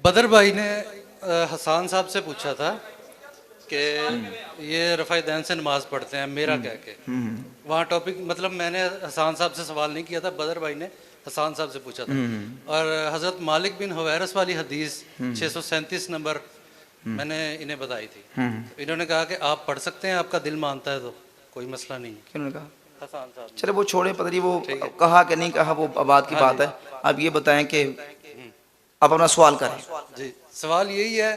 बदर भाई ने हसान साहब से पूछा था कि ये रफ़ाई दैन से नमाज पढ़ते हैं मेरा कह के। वहाँ टॉपिक मतलब मैंने हसान साहब से सवाल नहीं किया था, बदर भाई ने हसान साहब से पूछा था। और हज़रत मालिक बिन हुवैरस वाली हदीस 637 नंबर मैंने इन्हें बताई थी। तो इन्होंने कहा कि आप पढ़ सकते हैं, आपका दिल मानता है तो कोई मसला नहीं है। क्यों कहा? हसान साहब चलो वो छोड़े, पता नहीं वो ठीक है। कहा कि नहीं कहा, वो बात की हाँ बात जी। है। अब ये बताएं कि आप अपना सवाल करें। जी, सवाल यही है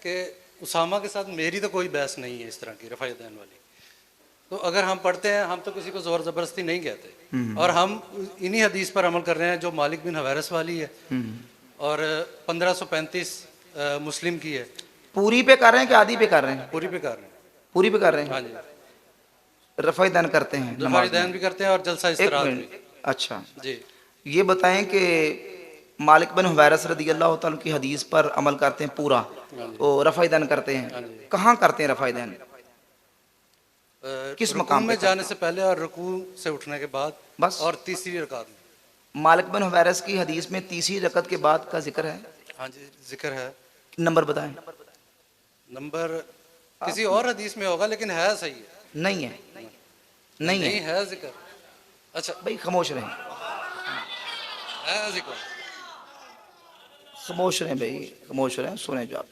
कि उसामा के साथ मेरी तो कोई बहस नहीं है इस तरह की रफ़ाई दैन वाली। तो अगर हम पढ़ते हैं, हम तो किसी को ज़ोर ज़बरदस्ती नहीं कहते, और हम इन्हीं हदीस पर अमल कर रहे हैं जो मालिक बिन हुवैरस वाली है और 1535 मुस्लिम की है। पूरी पे कर रहे हैं कि आधी पे कर रहे हैं? पूरी पे कर रहे हैं। पूरी पे कर रहे हाँ हैं। जी, रफ़ाई दान करते हैं रफ़ाई नमाज दैन में? भी करते हैं और जलसा एक इस्तराहत भी। मिनट, अच्छा जी ये बताएं कि मालिक बिन हुवैरस रदी अल्लाह तआला की हदीस पर अमल करते हैं पूरा, हाँ जी। तो रफ़ाई दान करते हाँ हैं। जी। कहाँ करते हैं रफ़ाई दान? किस रुकू मकाम पे में जाने करते से पहले और रुकू से उठने के बाद बस? और तीसरी रकात में। मालिक बिन हुवैरस की हदीस में तीसरी रकत के बाद का जिक्र है। हाँ जी, जिक्र है। नंबर बताएं। नंबर किसी और हदीस में होगा लेकिन है सही है। नहीं है, नहीं नहीं है है जिक्र। अच्छा, भाई, खामोश रहें, है जिक्र। खामोश रहें भाई, खामोश रहें, सुने जो आप।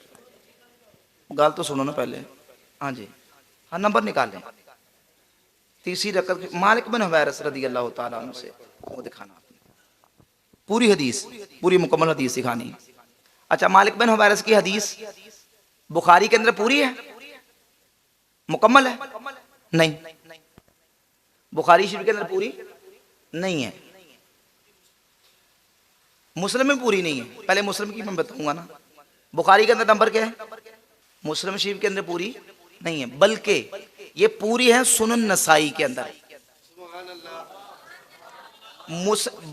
गाल तो सुनो ना पहले। हाँ जी, हाँ नंबर निकाल लें। तीसरी रकत के मालिक बिन हुवैरस रदी अल्लाह तआला अन्हु से वो दिखाना आपने। पूरी हदीस, पूरी मुकम्मल हदीस दिखानी है। अच्छा, मालिक बिन हुवैरस की हदीस बुखारी के अंदर पूरी है, मुकम्मल है? नहीं, बुखारी शरीफ के अंदर पूरी नहीं है, मुस्लिम में पूरी नहीं है। पहले मुस्लिम की मैं बताऊंगा ना। बुखारी के अंदर नंबर क्या है? मुस्लिम शरीफ के अंदर पूरी नहीं है, बल्कि ये पूरी है सुनन नसाई के अंदर।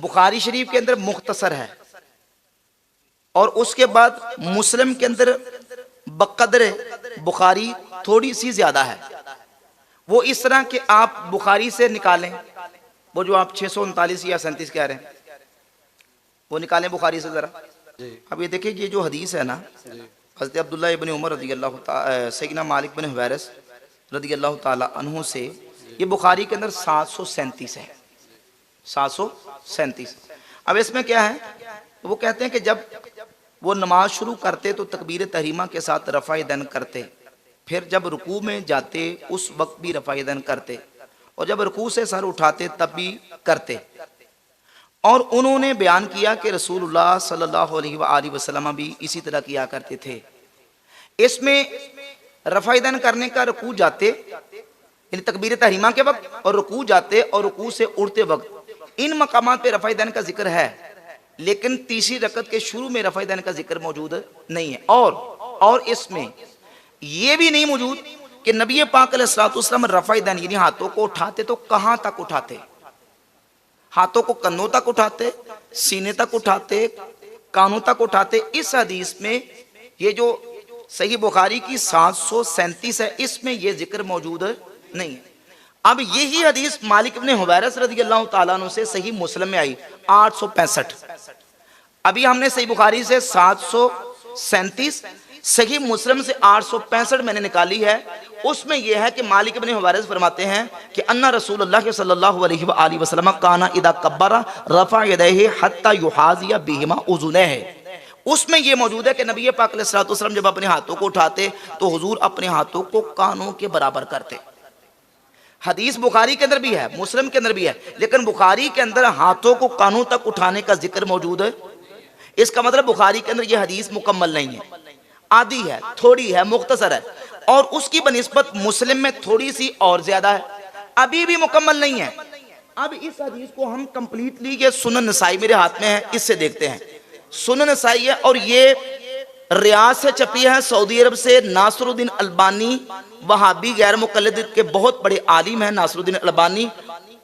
बुखारी शरीफ के अंदर मुख्तसर है, और उसके बाद मुस्लिम के अंदर बकदर बुखारी थोड़ी सी ज्यादा है। वो इस तरह के आप बुखारी से निकालें, वो जो आप 639 या 37 कह रहे हैं, वो निकालें बुखारी से जरा। जी अब ये देखिए, ये जो हदीस है ना, जी हज़रत अब्दुल्लाह इब्न उमर रज़ी अल्लाह सैयदना मालिक बिन हुवैरस रज़ी अल्लाह ताला अन्हु से, ये बुखारी के अंदर 737 है, 737। अब इसमें क्या है, वो कहते हैं कि जब वो नमाज शुरू करते तो तकबीर तहरीमा के साथ रफ़ाए दैन करते, फिर जब रुकू में जाते उस वक्त भी रफ़ाए दैन करते, और जब रुकू से सर उठाते तब भी करते। और उन्होंने बयान किया कि रसूलुल्लाह सल्लल्लाहु अलैहि वसल्लम भी इसी तरह किया करते थे। इसमें रफ़ाए दैन करने का रुकू जाते यानी तकबीर तहरीमा के वक्त, और रुकू जाते और रुकू से उड़ते वक्त, इन मकामात पे रफ़ाए दैन का जिक्र है, लेकिन तीसरी रकत के शुरू में रफ़ाए दैन का जिक्र मौजूद नहीं है। और इसमें यह भी नहीं मौजूद कि नबी पाक अलैहिस्सलातु वस्सलाम रफ़ाए दैन यानी हाथों को उठाते तो कहां तक उठाते, हाथों को कन्नों तक उठाते, सीने तक उठाते, कानों तक उठाते। इस हदीस में ये जो सही बुखारी की 737 है, इसमें ये जिक्र मौजूद नहीं है। अब यही हदीस मालिक इब्न हुवैरस रज़ी अल्लाह ताला अन्हु से सही मुस्लिम में आई 865। अभी हमने सही बुखारी से 737, सही मुस्लिम से 865 मैंने निकाली है। उसमें यह है कि मालिक इब्न हुवैरस फरमाते हैं कि अन्ना रसूलुल्लाह सल्लल्लाहु अलैहि वसल्लम काना इदा कब्बरा रफा यदैहि हत्ता युहाज़िया बिहिमा उज़ुनैहि। उसमें यह मौजूद है कि नबी पाक अलैहिस्सलातु वस्सलाम जब अपने हाथों को उठाते तो हुजूर अपने हाथों को कानों के बराबर करते। हदीस बुखारी के अंदर भी है, मुस्लिम के अंदर भी है, लेकिन बुखारी के अंदर हाथों को कानों तक उठाने का जिक्र मौजूद है। इसका मतलब बुखारी के अंदर यह हदीस मुकम्मल नहीं है, आधी है, थोड़ी है, मुख्तसर है, और उसकी बनिस्बत मुस्लिम में थोड़ी सी और ज्यादा है, अभी भी मुकम्मल नहीं है। अब इस हदीस को हम कंप्लीटली, ये सुनन नसाई मेरे हाथ में है, इससे देखते हैं। सुनन नसाई है और ये रियाज से छपी है, सऊदी अरब से। नासरुद्दीन अलबानी वहाबी गैर मुकल्लिद के बहुत बड़े आलिम हैं नासरुद्दीन अलबानी,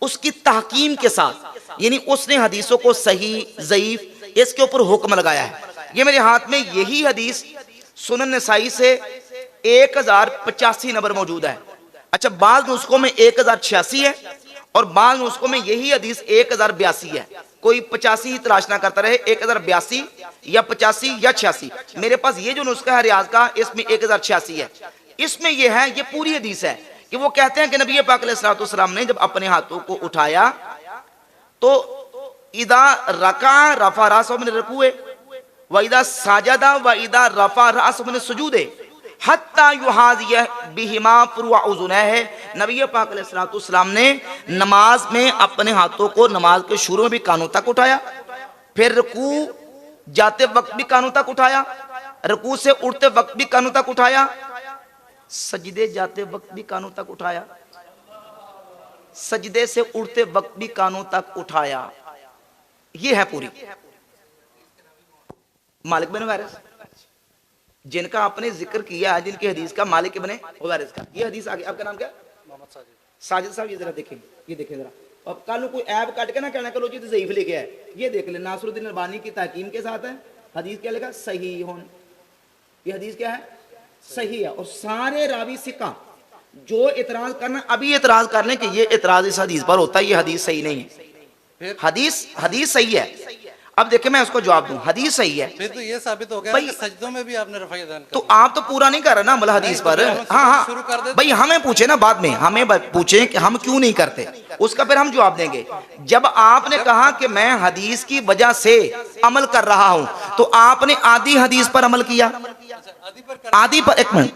उसकी तहकीम के साथ, यानी उसने हदीसों को सही ज़ईफ इसके ऊपर हुक्म लगाया है। ये मेरे हाथ में यही हदीस सुनन नसाई से 1085 नंबर मौजूद है। अच्छा, बाद नुस्खों में 1086 है, और बाद नुस्खों में यही हदीस 1082 है। कोई 85 ही तलाश ना करता रहे, 1082 या 85 या 86। मेरे पास ये जो नुस्खा है रियाज का, इसमें 1086 है। इसमें ये है, ये पूरी हदीस है कि वो कहते हैं कि नबी पाक अलैहिस्सलाम ने जब अपने हाथों को उठाया तो इदा रका रफा रासो मिन रुकुए व इदा साजदा व इदा रफा रासो मिन सुजूदे हत्ता युहाज़िय बिहिमा फुरुअ उज़ुनैहि। नबी पाक अलैहिस्सलाम ने नमाज में अपने हाथों को नमाज के शुरू में भी कानों तक उठाया, फिर रुकू जाते वक्त भी कानों तक उठाया, रुकू से उठते वक्त भी कानों तक उठाया, सजदे जाते वक्त भी कानों तक उठाया, सजदे से उठते वक्त भी कानों तक उठाया। ये है पूरी। मालिक बिन वारिस जिनका आपने जिक्र किया है, जिनकी हदीस का मालिक इब्ने वारिस का ये हदीस आगे। आपका नाम क्या? मोहम्मद साजिद। साजिद साहब ये जरा देखें, ये देखें जरा। अब कल कोई ऐप काट के ना कहना करो जी तो ज़ईफ लेके आए। ये देख ले, नासरुद्दीन अलबानी की तहकीम के साथ है। हदीस क्या लिखा? सही होन। ये हदीस क्या है? सही है। और सारे रावी सिक्का जो इतराज करना अभी इतराज कर लें कि ये इतराज इस हदीस पर होता है, ये हदीस सही नहीं है। हदीस सही है। अब देखिए मैं उसको जवाब दूं, हदीस सही है। फिर तो ये साबित हो गया कि सजदों में भी आपने रफ़ा यदैन तो आप तो पूरा नहीं कर रहे ना अमल हदीस पर। हाँ शुरू कर दे। भाई हमें पूछे ना बाद में, हमें पूछे कि हम क्यों नहीं करते, उसका फिर हम जवाब देंगे। जब आपने कहा कि मैं हदीस की वजह से अमल कर रहा हूं तो आपने आधी हदीस पर अमल किया, आधी पर। एक मिनट,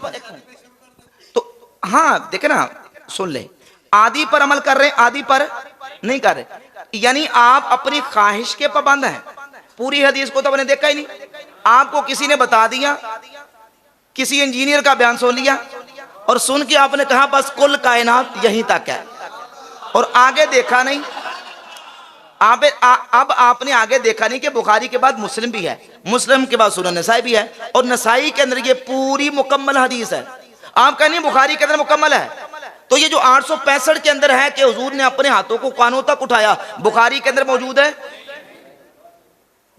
तो हाँ देखे ना, सुन ले, आधी पर अमल कर रहे हैं, आधी पर नहीं कर रहे। यानी आप अपनी ख्वाहिश के पाबंद हैं। पूरी हदीस को तो आपने देखा ही नहीं, आपको किसी ने बता दिया, किसी इंजीनियर का बयान सुन लिया और सुन के आपने कहा बस कुल कायनात यहीं तक है और आगे देखा नहीं। अब आपने आगे देखा नहीं कि बुखारी के बाद मुस्लिम भी है, मुस्लिम के बाद सुनन नसाई भी है और नसाई के अंदर ये पूरी मुकम्मल हदीस है। आप कहें नहीं बुखारी के अंदर मुकम्मल है, तो ये जो 865 के अंदर है कि हुजूर ने अपने हाथों को कानों तक उठाया, बुखारी के अंदर मौजूद है।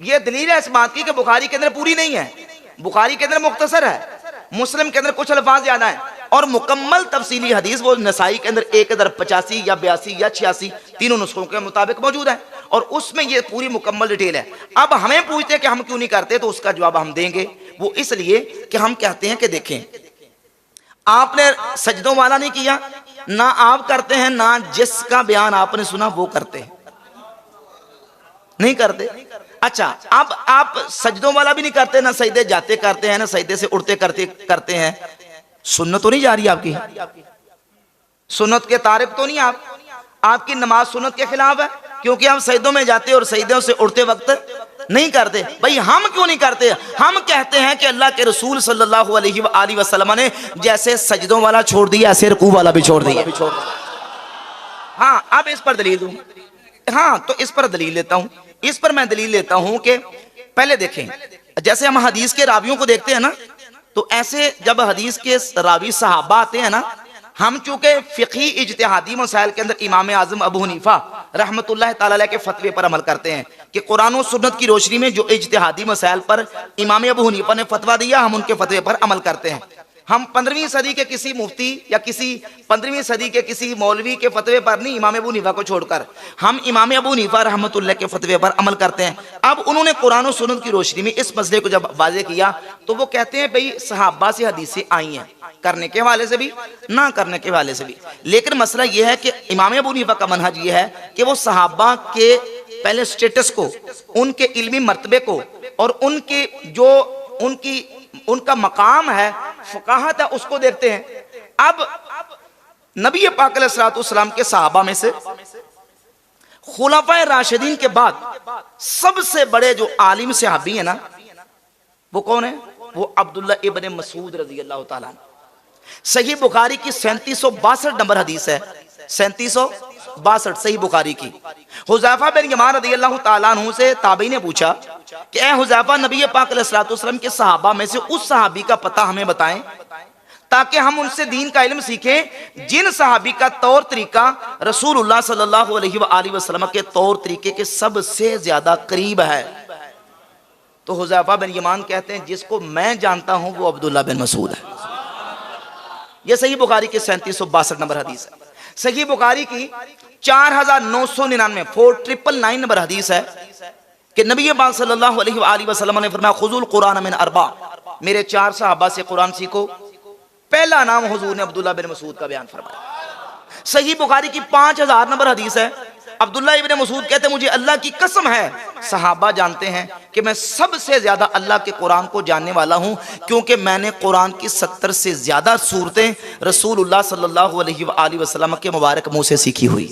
ये दलील है इस बात की कि बुखारी के अंदर पूरी नहीं है, बुखारी के अंदर मुख्तसर है, मुस्लिम के अंदर कुछ अल्फाज ज्यादा है और मुकम्मल तफसीली हदीस वो नसाई के अंदर 1085 या 82 या 86 तीनों नुस्खों के मुताबिक मौजूद है और उसमें ये पूरी मुकम्मल डिटेल है। अब हमें पूछते हैं कि हम क्यों नहीं करते, तो उसका जवाब हम देंगे। वो इसलिए कि हम कहते हैं कि देखें, आपने सजदों वाला नहीं किया, ना आप करते हैं, ना जिसका बयान आपने सुना वो करते हैं, नहीं करते। अच्छा, अब आप सजदों वाला भी नहीं करते, ना सजदे जाते करते हैं, ना सजदे से उठते करते हैं। सुन्नत तो नहीं जा रही आपकी, सुन्नत के तारिक तो नहीं आप, आपकी नमाज सुन्नत के खिलाफ है क्योंकि हम सजदों में जाते और सजदों से उठते वक्त नहीं करते। भाई हम क्यों नहीं करते? हम कहते हैं कि अल्लाह के रसूल सल्लल्लाहु अलैहि वसल्लम ने जैसे सजदों वाला छोड़ दिया ऐसे रुकू वाला भी छोड़ दिया। हाँ, अब इस पर दलील दूं। हाँ, तो इस पर दलील लेता हूं, इस पर मैं दलील लेता हूं कि पहले देखें, जैसे हम हदीस के रावियों को देखते हैं ना, तो ऐसे जब हदीस के रावी सहाबा आते हैं ना, हम चूंकि फिक़ही इज्तिहादी मसाइल के अंदर इमाम आज़म अबू हनीफा रहमतुल्लाह ताला अलैह के फतवे पर अमल करते हैं कि कुरान और सुन्नत की रोशनी में जो इज्तिहादी मसाइल पर इमाम अबू हनीफा ने फतवा दिया हम उनके फतवे पर अमल करते हैं। हम 15वीं सदी के किसी मुफ्ती या किसी 15वीं सदी के किसी मौलवी के फतवे पर नहीं, इमाम अबू हनीफा को छोड़कर हम इमाम अबू हनीफा रहमतुल्लाह के फतवे पर अमल करते हैं। अब उन्होंने कुरान और सुन्नत की रोशनी में इस मसले को जब वाज़े किया तो वो कहते हैं भाई सहाबा से हदीसें आई हैं, करने के हवाले से भी ना करने के हवाले से भी। लेकिन मसला यह है कि इमाम अबू हनीफा का मनहज ये है कि वो सहाबा के पहले स्टेटस को, उनके इल्मी मर्तबे को और उनके जो उनका मकाम है, फ़क़ाहत है, उसको देखते हैं। अब नबी पाक अलैहिस्सलाम के सहाबा में से खुलाफाए राशिदीन के बाद सबसे बड़े जो आलिम सहाबी है ना, वो कौन है? वो अब्दुल्ला इब्ने मसूद रज़ी अल्लाह ताला अन्हु। सही बुखारी की 3762 नंबर हदीस है, 3762 सही बुखारी की। हुज़ैफा बिन यमान रज़ियल्लाहु ताला अन्हु से ताबी ने पूछा कि ए हुज़ैफा, नबी पाक अलैहिस्सलातु वस्सलाम के सहाबा में से उस सहाबी का पता हमें बताएं ताकि हम उनसे दीन का इल्म सीखें जिन सहाबी का तौर तरीका रसूलुल्लाह सल्लल्लाहु अलैहि वसल्लम के तौर तरीके के सबसे ज्यादा करीब है। तो हुज़ैफा बिन यमान कहते हैं जिसको मैं जानता हूं वो अब्दुल्ला बिन मसूद है। यह सही बुखारी के 3762 नंबर हदीस है। सही बुखारी की 4999 4999 नंबर हदीस है कि नबी पाक सल्लल्लाहु अलैहि वसल्लम ने फरमाया खुजुल कुरान मिन अरबा, मेरे 4 सहाबा से कुरान सीखो। पहला नाम हुजूर ने अब्दुल्ला बिन मसूद का बयान फरमाया। सही बुखारी की 5000 नंबर हदीस है। अब्दुल्ला इब्ने मसूद कहते मुझे अल्लाह की कसम है, सहाबा जानते हैं कि मैं सबसे ज्यादा अल्लाह के कुरान को जानने वाला हूं, क्योंकि मैंने कुरान की 70 से ज्यादा सूरतें रसूलुल्लाह सल्लल्लाहु अलैहि वसल्लम के मुबारक मुंह से सीखी हुई।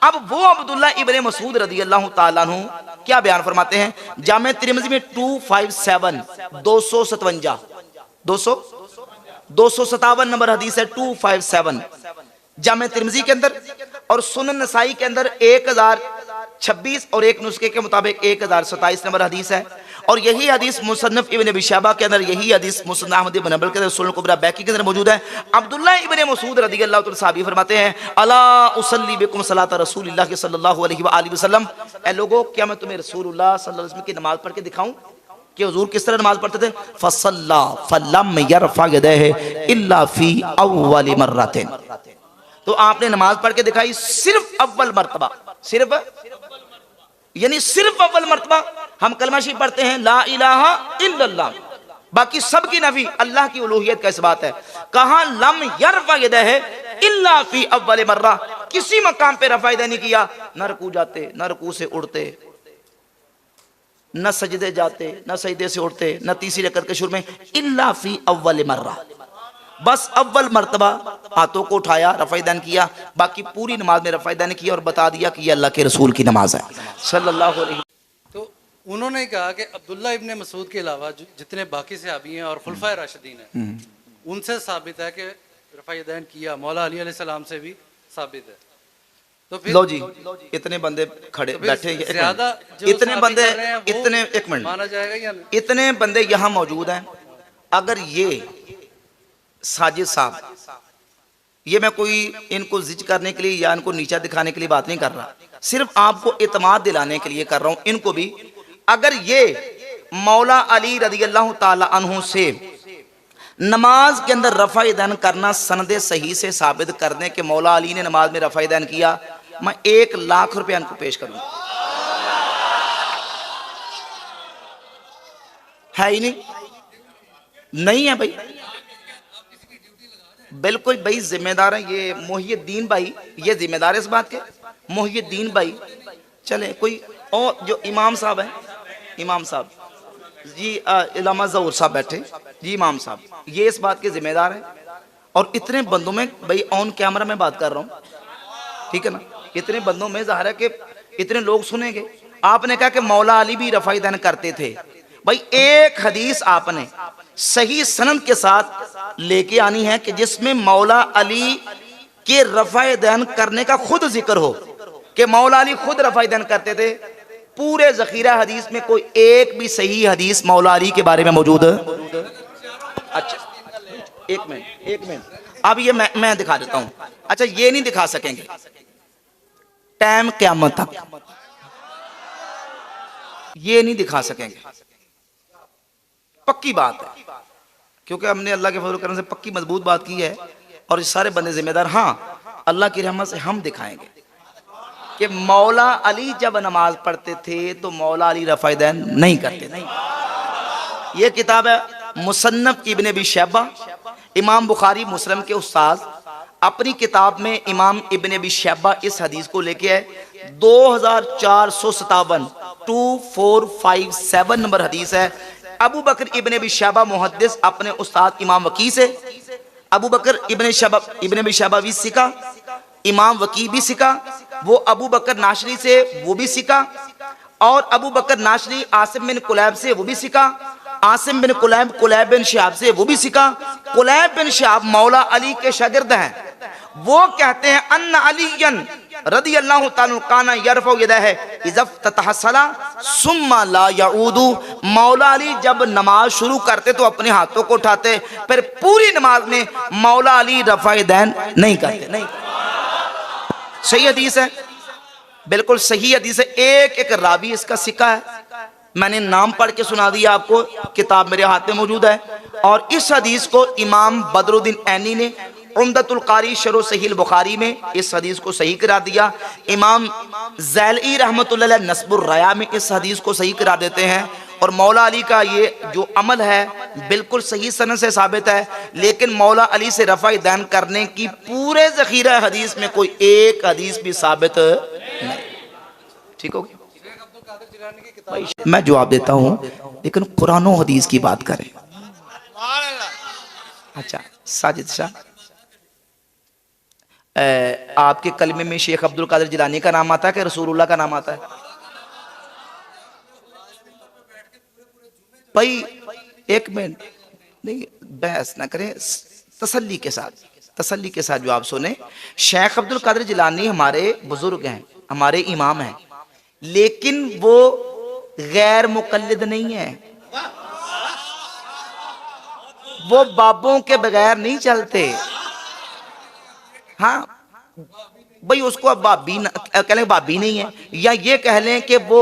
अब वो अब्दुल्ला इब्ने मसूद रदी अल्लाह ताला अन्हु क्या बयान फरमाते हैं, जामे तिरमिज़ी में 257 257 नंबर हदीस है 257 जामे तिरमिज़ी के अंदर, और सुनन नसाई के अंदर 1026 और एक नुस्खे के मुताबिक 1027 नंबर हदीस है। और यही हदीस मुसन्नफ इब्न अबी शैबा के अंदर, यही हदीस मुसन्नफ अहमद इब्न हंबल के अंदर, सुनन कुबरा बैकी के अंदर मौजूद है। अब्दुल्ला इब्ने मसूद रज़ियल्लाहु तआला साहबी फरमाते हैं, अला उसल्ली बिकुम सलात रसूलिल्लाह सल्लल्लाहु अलैहि वसल्लम, ए लोगो क्या मैं तुम्हें रसूलुल्लाह सल्लल्लाहु अलैहि वसल्लम की नमाज पढ़ के दिखाऊं कि हुजूर किस तरह नमाज पढ़ते थे। फसल्ला फलम यरफा यदैहि इल्ला फी अव्वल मर्रतिन, तो आपने नमाज पढ़ के दिखाई सिर्फ अव्वल मर्तबा, सिर्फ अव्वल मर्तबा। हम कलमा शरीफ पढ़ते हैं ला इलाहा इल्लल्लाह, बाकी सब की नफी, अल्लाह की उलूहियत का इस बात है। कहा लम यरफा यदैहि इल्ला फी अव्वल मर्रा, किसी मकाम पे रफा यदैन नहीं किया, न रुकू जाते, न रुकू से उड़ते, न सजदे जाते, न सजदे से उठते, न तीसरी रकअत के शुरू में, इल्ला फी अव्वल मर्रा, बस अव्वल मर्तबा हाथों को उठाया, रफ़ा-ए-दैन किया, बाकी पूरी नमाज में रफ़ा-ए-दैन किया और बता दिया कि ये अल्लाह के रसूल की नमाज है सल्लल्लाहु अलैहि। तो उन्होंने कहा कि अब्दुल्ला इब्ने मसूद के अलावा जितने बाकी सहाबी हैं और खुलफाए राशिदीन हैं, उनसे साबित है कि रफ़ा-ए-दैन किया, मौला अली अलैहिस्सलाम से भी साबित है। तो फिर लो जी, इतने बंदे खड़े बैठे, ज्यादा इतने बंदे, इतने, एक मिनट माना जाएगा या नहीं? इतने बंदे यहाँ मौजूद हैं। अगर ये साजिद साहब, ये मैं कोई इनको जिज करने के लिए या इनको नीचा दिखाने के लिए बात नहीं कर रहा, सिर्फ आपको इत्माद दिलाने के लिए कर रहा हूं। इनको भी अगर ये मौला अली रज़ियल्लाहु ताला अन्हु से नमाज के अंदर रफ़ा-ए-दैन करना सनदे सही से साबित कर दें कि मौला अली ने नमाज में रफ़ा-ए-दैन किया, मैं 1 लाख रुपया इनको पेश करूंगा। है ही नहीं है भाई, बिल्कुल भाई जिम्मेदार है ये मोहिउद्दीन भाई, ये जिम्मेदार है इस बात के, मोहिउद्दीन भाई। चले कोई और जो इमाम साहब हैं, इमाम साहब जी, इलामा ज़हूर साहब बैठे जी, इमाम साहब ये इस बात के जिम्मेदार हैं। और इतने बंदों में भाई ऑन कैमरा में बात कर रहा हूँ, ठीक है ना, इतने बंदों में ज़ाहिर है कि इतने लोग सुनेंगे। आपने कहा कि मौला अली भी रफ़ा-ए-दैन करते थे, भाई एक हदीस आपने सही सनद के साथ लेके आनी है कि जिसमें मौला अली के रफ़ा-ए-दैन करने का खुद जिक्र हो कि मौला अली खुद रफ़ा-ए-दैन करते थे। पूरे ज़ख़ीरा हदीस में कोई एक भी सही हदीस मौला अली के बारे में मौजूद है? अच्छा एक मिनट, अब ये मैं दिखा देता हूं। अच्छा ये नहीं दिखा सकेंगे, टाइम क़यामत तक ये नहीं दिखा सकेंगे, पक्की बात है, क्योंकि हमने अल्लाह के फजल करम से पक्की मजबूत बात की है और ये सारे बंदे जिम्मेदार। हाँ, अल्लाह की रहमत से हम दिखाएंगे कि मौला अली जब नमाज पढ़ते थे तो मौला अली रफ़ा-ए-दैन नहीं करते, नहीं। ये किताब है मुसन्नफ इब्न अबी शैबा, इमाम बुखारी मुस्लिम के उस्ताद अपनी किताब में इमाम इब्न अबी शैबा इस हदीस को लेके आए 2457 2457 नंबर हदीस है। अबू बकर इब्न अबी शैबा मुहद्दिस अपने उस्ताद इमाम वकी से, अबू बकर इब्न अबी शैबा भी सीखा, इमाम वकी भी सीखा, वो अबू बकर नाशरी से वो भी सीखा, और अबू बकर नाशरी आसिम बिन कुलैब से वो भी सीखा, आसिम बिन कुलैब बिन शिहाब से वो भी सीखा। कुलैब बिन शिहाब मौला अली के शागिर्द हैं। वो कहते हैं अन्ना अलीयन रज़ियल्लाहु ताला काना यरफउ यदैहि इज़ा तहसला सुम्मा ला यऊदु, मौला अली जब नमाज शुरू करते तो अपने हाथों को उठाते, फिर पूरी नमाज में मौला अली रफ़ा-ए-दैन नहीं करते, नहीं। सही हदीस है, बिल्कुल सही हदीस है। एक एक रावी इसका सिक्का है, मैंने नाम पढ़ के सुना दिया आपको, किताब मेरे हाथ में मौजूद है। और इस हदीस को इमाम बदरुद्दीन ऐनी ने उम्दतुल कारी शरह सहीह बुखारी में इस हदीस को सही करा दिया। इमाम ज़ैली रहमतुल्लाह अलैह नस्बुर रया में इस हदीस को सही करा देते हैं। और मौला अली का ये जो अमल है बिल्कुल सही सनद से साबित है, लेकिन मौला अली से रफ़ा दैन करने की पूरे ज़ख़ीरा हदीस में कोई एक हदीस भी साबित नहीं। ठीक हो गया भाई, मैं जवाब देता हूँ, लेकिन कुरान और हदीस की बात करें। अच्छा साजिद शाह, आपके कलमे में शेख अब्दुल कादिर जिलानी का नाम आता है कि रसूलुल्लाह का नाम आता है? भाई एक मिनट, नहीं बहस ना करें, तसल्ली के साथ जवाब सुने। शेख अब्दुल कादिर जिलानी हमारे बुजुर्ग हैं, हमारे इमाम हैं, लेकिन वो गैर मुकल्लिद नहीं है। वो बाबों के बगैर नहीं चलते। हाँ भाई, उसको अब कह लें बाबी नहीं है, या ये कह लें कि वो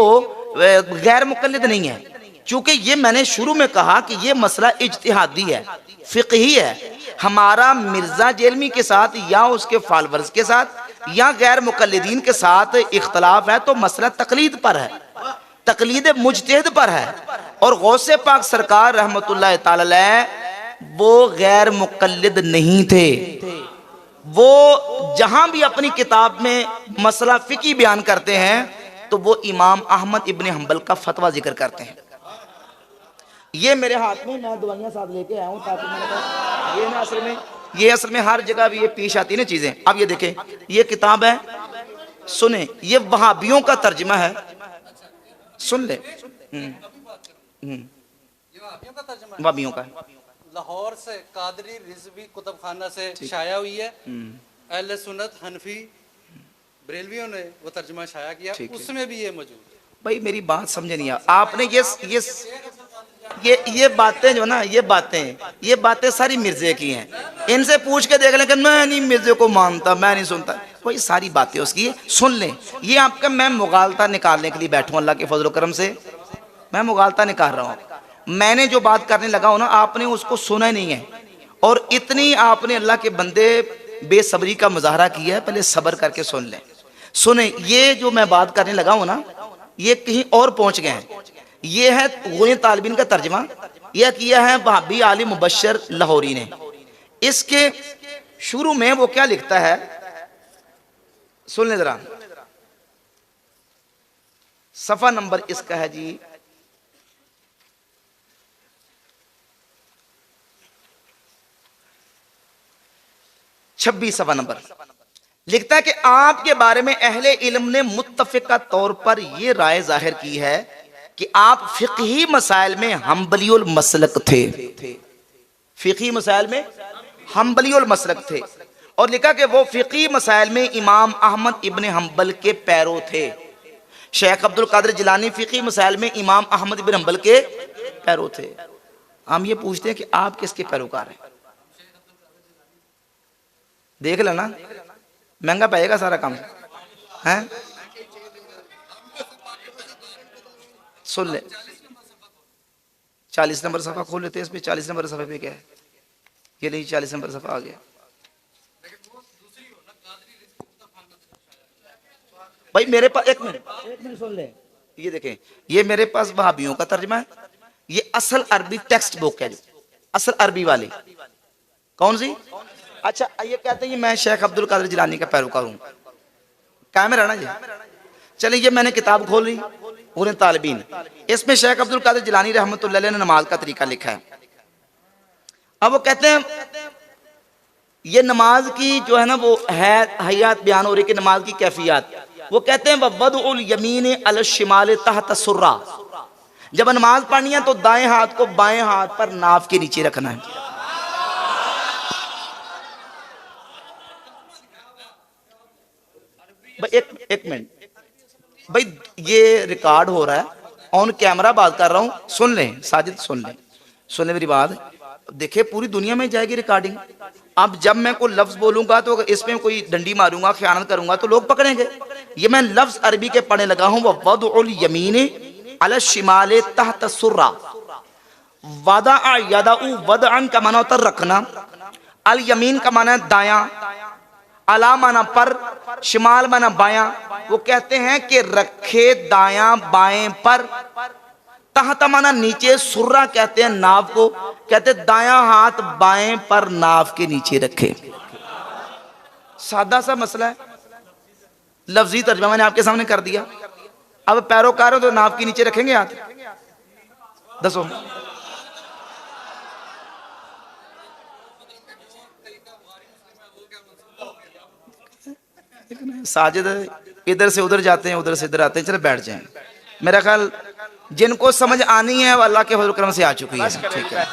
गैर मुकल्लिद नहीं है। चूंकि ये मैंने शुरू में कहा कि ये मसला इज्तिहादी है, फिqही है। हमारा मिर्जा जेलमी के साथ या उसके फॉलोअर्स के साथ या गैर मुकल्लिदीन के साथ इख्तलाफ है, तो मसला तकलीद पर है, तकलीद मुजतहिद पर है। और गौसे पाक सरकार रहमतुल्लाह ताला अलैह वो गैर मुकल्लिद नहीं थे। वो जहां भी अपनी किताब में मसला फिकी बयान करते हैं तो वो इमाम अहमद इब्न हंबल का फतवा जिक्र करते हैं। ये मेरे हाथ में, मैं दवाइयां साथ लेके आया हूं ताकि मैंने कहा ये ना असल में हर जगह भी ये पेश आती है ना चीजें। अब ये देखें, ये किताब है, सुने, ये वहाबियों का तर्जमा है, सुन ले। वहाबियों का लाहौर से कादरी रिजवी कुतुबखाना से शाया हुई है। अहले सुन्नत हनफी बरेलवियों ने वो तर्जुमा शाया किया, उसमें भी ये मौजूद है। भाई मेरी बात समझे नहीं आपने, ये बातें जो ना, ये बातें सारी मिर्जे की हैं। इनसे पूछ के देख लें कि मैं नहीं मिर्जे को मानता, मैं नहीं सुनता, वही सारी बातें उसकी सुन लें। ये आपका मैं मुगालता निकालने के लिए बैठूं, अल्लाह के फजल करम से मैं मुगालता निकाल रहा हूँ। मैंने जो बात करने लगा हूं ना, आपने उसको सुना नहीं है, और इतनी आपने अल्लाह के बंदे बेसब्री का मुजाहरा किया है। पहले सब्र करके सुन लें। सुने, ये जो मैं बात करने लगा हूं ना, ये कहीं और पहुंच गए हैं। ये है गुनी तालिबिन का तर्जमा, यह किया है वहाबी आलिम मुबश्शिर लाहौरी ने। इसके शुरू में वो क्या लिखता है, सुन ले जरा, सफा नंबर इसका है जी 26 सफा नंबर। लिखता है कि आपके बारे में अहले इल्म ने मुत्तफिका तौर पर यह राय जाहिर की है कि आप फिqही मसाइल में हम्बलियुल मसलक थे। फिqही मसाइल में हम्बलियुल मसलक थे। और लिखा कि वो फिqही मसाइल में इमाम अहमद इब्न हंबल के पैरो थे। शेख अब्दुल कादिर जिलानी फिqही मसाइल में इमाम अहमद इब्न हंबल के पैरो थे। हम ये पूछते हैं कि आप किसके पैरोकार हैं? देख लेना, महंगा पाएगा सारा काम है। सुन ले, 40 नंबर सफा खोल लेते हैं। इसमें 40 नंबर सफे पे क्या है? ये नहीं, 40 नंबर सफा आ गया। भाई मेरे पास एक मिनट सुन ले, ये देखें, ये मेरे पास वहाबियों का तर्जमा है। ये असल अरबी टेक्स्ट बुक है, जो असल अरबी वाली। कौन सी? अच्छा, ये कहते हैं मैं शेख अब्दुल कादिर जिलानी का पैरोकार हूं। कायम रहना जी। चलिए, ये मैंने किताब खोल ली, उन्हें तालिबीन, इसमें शेख अब्दुल कादिर जिलानी रहमतुल्लाह अलैह ने नमाज का तरीका लिखा है। अब वो कहते हैं ये नमाज की जो है ना, वो है हयात बयान हो रही कि नमाज की कैफियत। वो कहते हैं वदउल यमीन अल शिमाल तहत सुर्रा, जब नमाज पढ़नी है तो दाएं हाथ को बाएं हाथ पर नाफ के नीचे रखना है। भाई एक मिनट भाई, ये रिकॉर्ड हो रहा है, ऑन कैमरा बात कर रहा हूं, सुन लें साजिद, सुन ले मेरी बात। देखिए पूरी दुनिया में जाएगी रिकॉर्डिंग। अब जब मैं कोई लफ्ज बोलूंगा तो इसमें कोई डंडी मारूंगा, ख्यानत करूंगा तो लोग पकड़ेंगे। ये मैं लफ्ज अरबी के पढ़ने लगा हूं, वदउल यमीन अल शिमाल तहत सुर्रा, वदा यदाउ वदअन का माना होता रखना, अल यमीन का माना है दायां, अला माना पर, शिमाल माना बायां। वो कहते हैं कि रखे दायां बाएं पर, तहत माना नीचे, सुर्रा कहते हैं नाव को, कहते दायां हाथ बाएं पर नाव के नीचे रखे। सादा सा मसला है, लफ्जी तर्जमा मैंने आपके सामने कर दिया। अब पैरोकार हो तो नाव के नीचे रखेंगे हाथ? दसो। साजिद इधर से उधर जाते हैं, उधर से इधर आते हैं, चलो बैठ जाएं। मेरा ख्याल जिनको समझ आनी है वो अल्लाह के फजल करम से आ चुकी है। ठीक है।